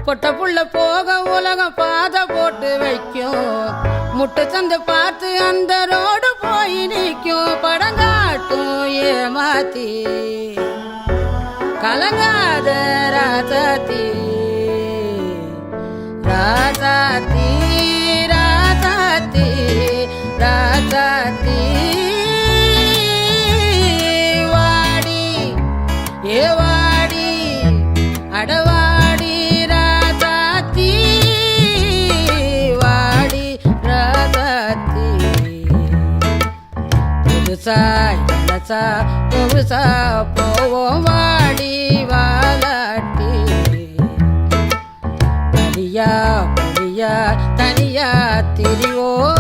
பொட்ட புள்ள போக உலகம் பாதை போட்டு வைக்கும் முட்டை சந்து பார்த்து அந்த ரோடு போய் நிற்கும் படங்காட்டும் ஏமாத்தி கலங்காத ராசாத்தி ராசாத்தி ராசாத்தி ராசாத்தி வாடி ஏ வாடி அடவாடி ராசாத்தி வாடி ராசாத்தி புதுசா இலசா புதுசா போவோம் வாடி வாலாட்டி தனியா தனியா திரிவோம்